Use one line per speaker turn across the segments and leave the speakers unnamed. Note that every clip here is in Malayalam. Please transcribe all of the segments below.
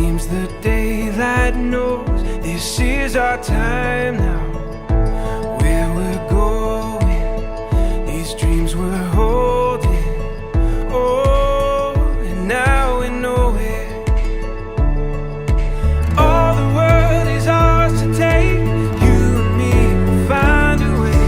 seems the daylight knows this is our time now. Where we're going, these dreams we're holding. Oh, and now we know it. All the world is ours to take. You and me will find a way.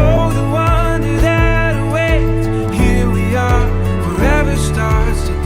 Oh, the wonder that awaits. Here we are, forever starts today.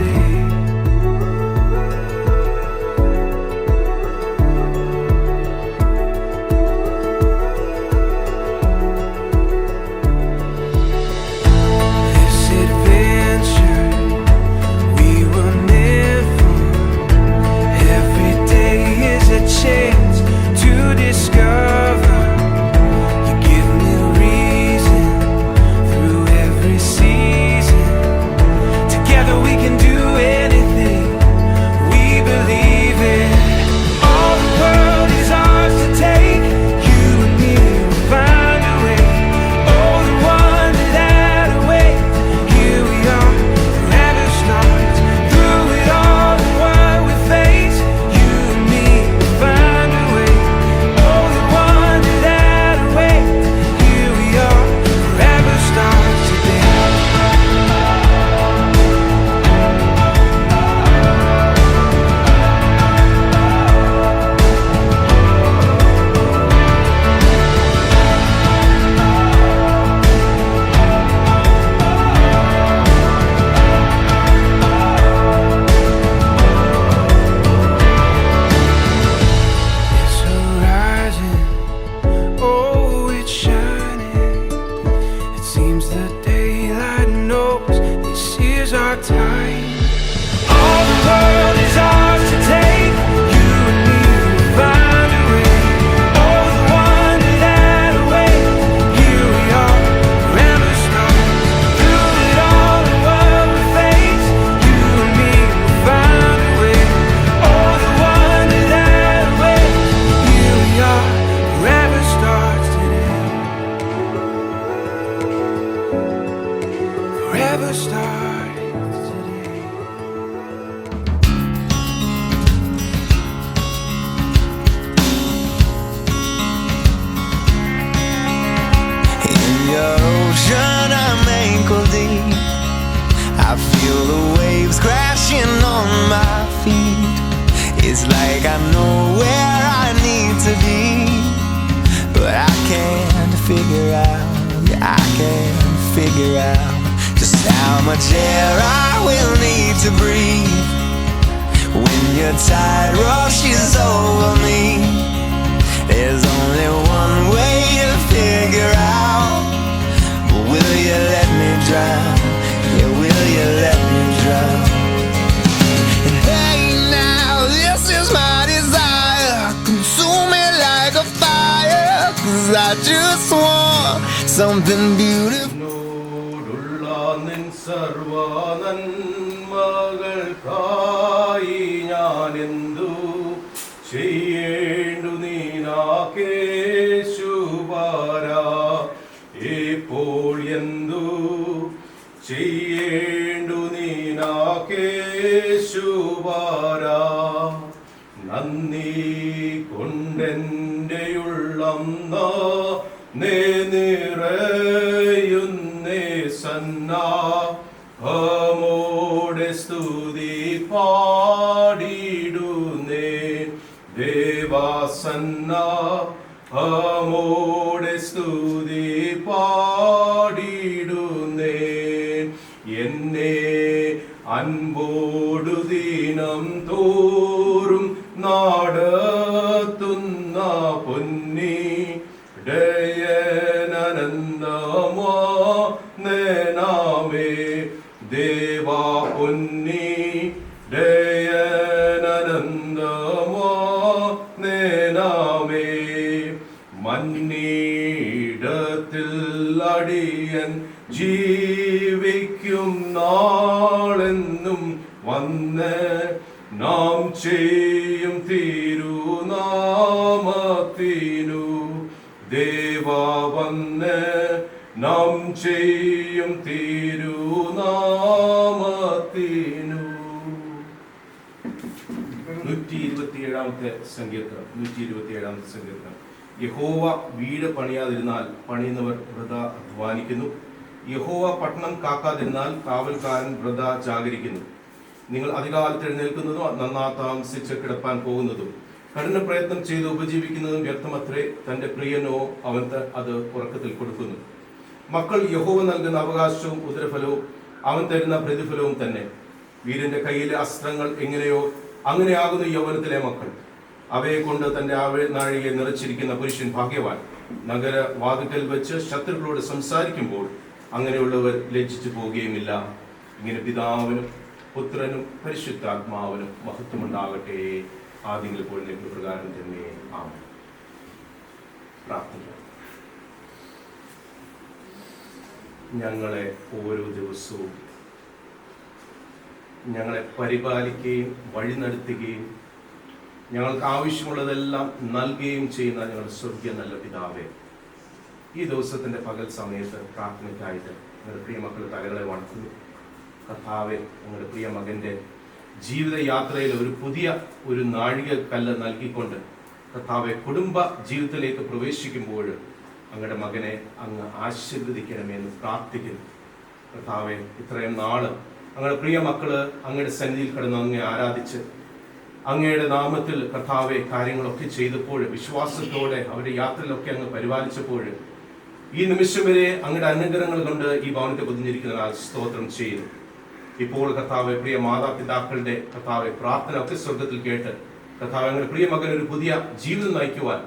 Our time. All the world is ours to take. You and me will find a way. Oh, the wonder that awaits. Here we are, forever stars. Through it all, the world we face. You and me will find a way. Oh, the wonder that awaits. Here we are, forever starts today. Forever starts.
Your ocean, I'm ankle deep. I feel the waves crashing on my feet. It's like I know where I need to be, but I can't figure out, I can't figure out just how much air I will need to breathe when your tide rushes over me. There's only one way to figure out. Will you let me drown? Yeah, will you let me drown? And hey now, this is my desire. Consume me like a fire, 'cause I just want something beautiful.
ഞാനെന്തു ചെയ്യേണ്ടു നീനാക്കേശുപാരാ ഇപ്പോൾ എന്തു ചെയ്യേണ്ടു നീനാക്കേശുപാരാ നന്ദി കൊണ്ടെൻ്റെ ഉള്ളം നിറയുന്നേ സന്നാഹമോടെ സ്തുതി പാടിടുന്നേ ദേവാസന്നാഹമോടെ സ്തുതി പാടിടുന്നേ എന്നെ അൻപോടു ദിനം തോറും നടത്തുന്ന പൊന്നി ഡയനന്ദമാ നാമേ ദേവാ പൊന്നി ഡയനന്ദമാ നാമേ മന്നീടത്തിൽ അടിയൻ ജീവിക്കും നാളെന്നും വന്ന് നാം ചെയ്യും തിരുനാമത്തിനു ദേവാ വന്ന് നാം ചെയ്യും തിരുനാമത്തിനു 127-ാമത്തെ സങ്കീർത്തനം. യഹോവ വീട് പണിയാതിരുന്നാൽ പണിയുന്നവർ വൃഥ അധ്വാനിക്കുന്നു. യഹോവ പട്ടണം കാക്കാതിരുന്നാൽ കാവൽക്കാരൻ വൃഥ ജാഗരിക്കുന്നു. നിങ്ങൾ അധികാലത്ത് എഴുന്നേൽക്കുന്നതും നന്നാ താമസിച്ച് കിടപ്പാൻ പോകുന്നതും കഠിന പ്രയത്നം ചെയ്ത് ഉപജീവിക്കുന്നതും വ്യർത്ഥമത്രേ. തന്റെ പ്രിയനോ അവൻ അത് ഉറക്കത്തിൽ കൊടുക്കുന്നു. മക്കൾ യഹോവ നൽകുന്ന അവകാശവും ഉദരഫലവും അവൻ തരുന്ന പ്രതിഫലവും തന്നെ. വീരന്റെ കയ്യിലെ അസ്ത്രങ്ങൾ എങ്ങനെയോ അങ്ങനെയാകുന്നു യൗവനത്തിലെ മക്കൾ. അവയെ കൊണ്ട് തന്റെ നാഴികയെ നിറച്ചിരിക്കുന്ന പുരുഷൻ ഭാഗ്യവാൻ. നഗര വാതിക്കൽ വെച്ച് ശത്രുക്കളോട് സംസാരിക്കുമ്പോൾ അങ്ങനെയുള്ളവർ ലജ്ജിച്ചു പോവുകയുമില്ല. ഇങ്ങനെ പിതാവിനും പുത്രനും പരിശുദ്ധാത്മാവിനും മഹത്വമുണ്ടാകട്ടെ. ആദ്യങ്ങൾ പോലും പ്രകാരം തന്നെ ആമേൻ. പ്രാർത്ഥന. ഞങ്ങളെ ഓരോ ദിവസവും ഞങ്ങളെ പരിപാലിക്കുകയും വഴി നടത്തുകയും ഞങ്ങൾക്ക് ആവശ്യമുള്ളതെല്ലാം നൽകുകയും ചെയ്യുന്ന ഞങ്ങളുടെ സ്വർഗീയ നല്ല പിതാവേ, ഈ ദിവസത്തിന്റെ പകൽ സമയത്ത് പ്രാർത്ഥനയ്ക്കായിട്ട് ഞങ്ങളുടെ പ്രിയ മക്കൾ തലകളെ വണക്കുന്നു. കർത്താവേ, ഞങ്ങളുടെ പ്രിയ മകന്റെ ജീവിതയാത്രയിൽ ഒരു പുതിയ നാഴികക്കല്ല് നൽകിക്കൊണ്ട് കർത്താവെ കുടുംബ ജീവിതത്തിലേക്ക് പ്രവേശിക്കുമ്പോൾ അങ്ങയുടെ മകനെ അങ്ങ് ആശീർവദിക്കണമെന്ന് പ്രാർത്ഥിക്കുന്നു. കർത്താവെ, ഇത്രയും നാള് അങ്ങയുടെ പ്രിയ മക്കള് അങ്ങയുടെ സന്നിധിയിൽ കിടന്ന് അങ്ങയെ ആരാധിച്ച് അങ്ങയുടെ നാമത്തിൽ കർത്താവെ കാര്യങ്ങളൊക്കെ ചെയ്തപ്പോൾ വിശ്വാസത്തോടെ അവരുടെ യാത്രയിലൊക്കെ അങ്ങ് പരിപാലിച്ചപ്പോൾ ഈ നിമിഷം വരെ അങ്ങയുടെ അനുഗ്രഹങ്ങൾ കൊണ്ട് ഈ ഭവനത്തെ പൊതിഞ്ഞിരിക്കുന്ന സ്തോത്രം ചെയ്യുന്നു. ഇപ്പോൾ കർത്താവെ, പ്രിയ മാതാപിതാക്കളുടെ കർത്താവെ പ്രാർത്ഥന ഒക്കെ സ്വർഗത്തിൽ കേട്ട് കർത്താവ് അങ്ങയുടെ പ്രിയ മകൻ ഒരു പുതിയ ജീവിതം നയിക്കുവാൻ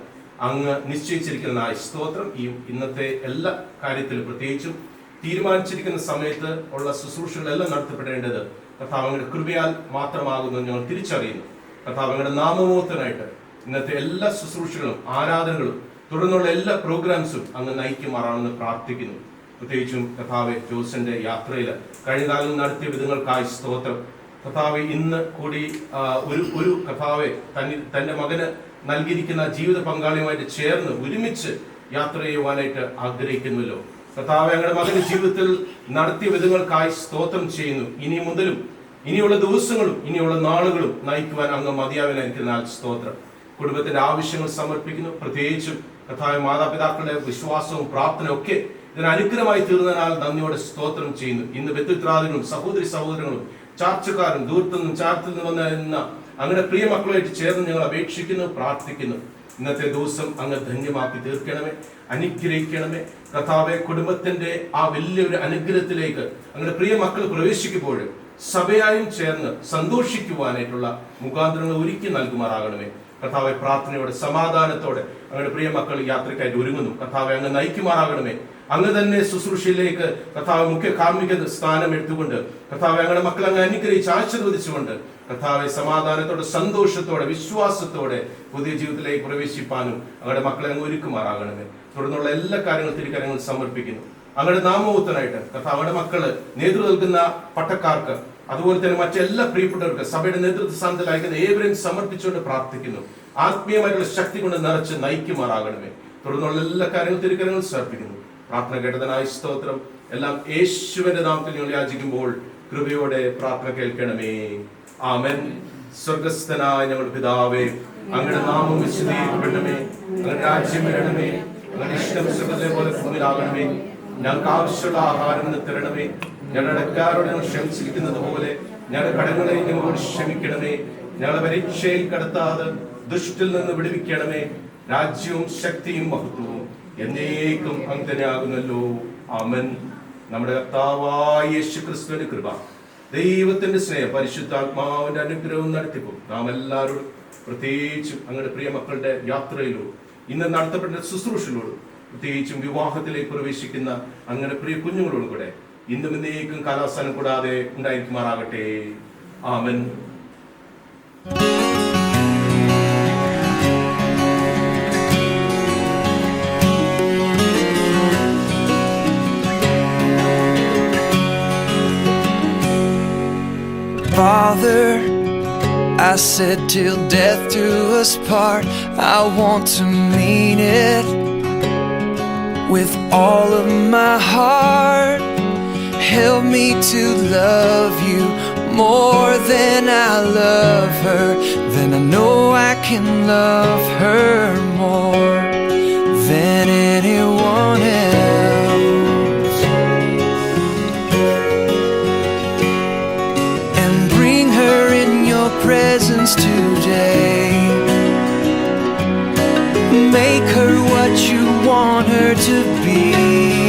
അങ്ങ് നിശ്ചയിച്ചിരിക്കുന്ന സ്തോത്രം. ഈ ഇന്നത്തെ എല്ലാ കാര്യത്തിലും പ്രത്യേകിച്ചും തീരുമാനിച്ചിരിക്കുന്ന സമയത്ത് ഉള്ള ശുശ്രൂഷകളെല്ലാം നടത്തപ്പെടേണ്ടത് കർത്താവ് അങ്ങയുടെ കൃപയാൽ മാത്രമാകുന്നു ഞങ്ങൾ തിരിച്ചറിയുന്നു. കർത്താവ് അങ്ങയുടെ നാമമോഹത്തിനായിട്ട് ഇന്നത്തെ എല്ലാ ശുശ്രൂഷകളും ആരാധനകളും തുടർന്നുള്ള എല്ലാ പ്രോഗ്രാംസും അങ്ങ് നയിക്കുമാറാണെന്ന് പ്രാർത്ഥിക്കുന്നു. പ്രത്യേകിച്ചും കർത്താവെ, ജോസന്റെ യാത്രയിൽ കഴിഞ്ഞ കാലങ്ങളിൽ നടത്തിയ വിധങ്ങൾക്കായി സ്തോത്രം. കർത്താവെ, ഇന്ന് കൂടി ഒരു കർത്താവെ തന്റെ മകന് നൽകിയിരിക്കുന്ന ജീവിത പങ്കാളിയുമായിട്ട് ചേർന്ന് ഒരുമിച്ച് യാത്ര ചെയ്യുവാനായിട്ട് ആഗ്രഹിക്കുന്നുവല്ലോ. കർത്താവെ, ഞങ്ങളുടെ മകന്റെ ജീവിതത്തിൽ നടത്തിയ വിധങ്ങൾക്കായി സ്തോത്രം ചെയ്യുന്നു. ഇനി മുതലും ഇനിയുള്ള ദിവസങ്ങളും ഇനിയുള്ള നാളുകളും നയിക്കുവാൻ അങ്ങ് മതിയാവാനായിരിക്കുന്ന സ്തോത്രം. കുടുംബത്തിന്റെ ആവശ്യങ്ങൾ സമർപ്പിക്കുന്നു. പ്രത്യേകിച്ചും കർത്താവെ, മാതാപിതാക്കളുടെ വിശ്വാസവും പ്രാർത്ഥനയും ഒക്കെ ഇതിന് അനുഗ്രഹമായി തീർന്നതിനാൽ നന്ദിയോടെ സ്തോത്രം ചെയ്യുന്നു. ഇന്ന് വ്യക്തിത്രാദികളും സഹോദരങ്ങളും ചാർച്ചക്കാരും ദൂരത്തുനിന്നും ചാർത്തിൽ നിന്ന് വന്ന അങ്ങയുടെ പ്രിയ മക്കളുമായിട്ട് ചേർന്ന് ഞങ്ങൾ അപേക്ഷിക്കുന്നു, പ്രാർത്ഥിക്കുന്നു. ഇന്നത്തെ ദിവസം അങ്ങ് ധന്യമാക്കി തീർക്കണമേ, അനുഗ്രഹിക്കണമേ. കർത്താവെ, കുടുംബത്തിന്റെ ആ വലിയൊരു അനുഗ്രഹത്തിലേക്ക് അങ്ങയുടെ പ്രിയ മക്കൾ പ്രവേശിക്കുമ്പോൾ സഭയായും ചേർന്ന് സന്തോഷിക്കുവാനായിട്ടുള്ള മുഖാന്തരങ്ങൾ ഒരുക്കി നൽകുമാറാകണമേ. കർത്താവെ, പ്രാർത്ഥനയോടെ സമാധാനത്തോടെ അങ്ങയുടെ പ്രിയ മക്കൾ യാത്രയ്ക്കായിട്ട് ഒരുങ്ങുന്നു. കർത്താവെ, അങ്ങ് നയിക്കുമാറാകണമേ. അങ്ങ് തന്നെ ശുശ്രൂഷയിലേക്ക് കർത്താവ് മുഖ്യ കാർമ്മിക സ്ഥാനം എടുത്തുകൊണ്ട് കർത്താവെ, ഞങ്ങളുടെ മക്കൾ അങ്ങ് അനുഗ്രഹിച്ച് ആശീർവദിച്ചുകൊണ്ട് കർത്താവെ, സമാധാനത്തോടെ സന്തോഷത്തോടെ വിശ്വാസത്തോടെ പുതിയ ജീവിതത്തിലേക്ക് പ്രവേശിപ്പാനും അങ്ങയുടെ മക്കളെ അങ്ങ് ഒരുക്കുമാറാകണമേ. തുടർന്നുള്ള എല്ലാ കാര്യങ്ങളും തിരുക്കരങ്ങൾ സമർപ്പിക്കുന്നു. അങ്ങയുടെ നാമോത്തനായിട്ട് കർത്താവയുടെ മക്കള് നേതൃത്വം നൽകുന്ന പട്ടക്കാർക്ക് അതുപോലെ തന്നെ മറ്റെല്ലാ പ്രിയപ്പെട്ടവർക്ക് സഭയുടെ നേതൃത്വ സ്ഥാനത്തിൽ അയക്കുന്ന ഏവരെയും സമർപ്പിച്ചുകൊണ്ട് പ്രാർത്ഥിക്കുന്നു. ആത്മീയമായിട്ടുള്ള ശക്തി കൊണ്ട് നിറച്ച് നയിക്കുമാറാകണമേ. തുടർന്നുള്ള എല്ലാ കാര്യങ്ങളും തിരുക്കരങ്ങൾ സമർപ്പിക്കുന്നു. പ്രാർത്ഥന കേട്ടതിനായ സ്തോത്രം. എല്ലാം യേശുവിന്റെ നാമത്തിൽ ഞങ്ങൾ യാചിക്കുമ്പോൾ കൃപയോടെ പ്രാർത്ഥന കേൾക്കണമേ. ആമേൻ. സ്വർഗസ്ഥനായ ഞങ്ങളുടെ പിതാവേ, അങ്ങയുടെ നാമം വിശുദ്ധീകരിക്കപ്പെടണമേ. അങ്ങയുടെ രാജ്യം വരണമേ. അങ്ങയുടെ ഇഷ്ടം സ്വർഗ്ഗത്തിലെ പോലെ ഭൂമിയിലാകണമേ. ഞങ്ങൾക്ക് ആവശ്യമുള്ള ആഹാരം തരണമേ. ഞങ്ങളുടെ കടക്കാരോട് ഞങ്ങൾ ക്ഷമിച്ചിരിക്കുന്നത് പോലെ ഞങ്ങളുടെ കടങ്ങളെ ഞങ്ങളോട് ക്ഷമിക്കണമേ. ഞങ്ങളെ പരീക്ഷയിൽ കടത്താതെ ദുഷ്ടിൽ നിന്ന് വിടുവിക്കണമേ. രാജ്യവും ശക്തിയും മഹത്വവും എന്നേക്കും അങ്ങ് തന്നെയാകുന്നല്ലോ. ആമേൻ. നമ്മുടെ കർത്താവായ യേശുക്രിസ്തുവിന്റെ കൃപ, ദൈവത്തിന്റെ സ്നേഹം, പരിശുദ്ധാത്മാവിന്റെ അനുഗ്രഹവും നടത്തിപ്പും നാം എല്ലാവരോടും പ്രത്യേകിച്ചും അങ്ങയുടെ പ്രിയ മക്കളുടെ യാത്രയിലൂടെ ഇന്ന് നടത്തപ്പെട്ട ശുശ്രൂഷയിലൂടും പ്രത്യേകിച്ചും വിവാഹത്തിലേക്ക് പ്രവേശിക്കുന്ന അങ്ങനെ പ്രിയ കുഞ്ഞുങ്ങളോടും കൂടെ ഇന്നും എന്നേക്കും കാലാവസാനം കൂടാതെ ഉണ്ടായിരിക്കുമാറാകട്ടെ. ആമേൻ.
Father, I said till death do us part. I want to mean it with all of my heart. Help me to love you more than I love her, then I know I can love her more than anyone else. And bring her in your presence today. Make her what you want her to be.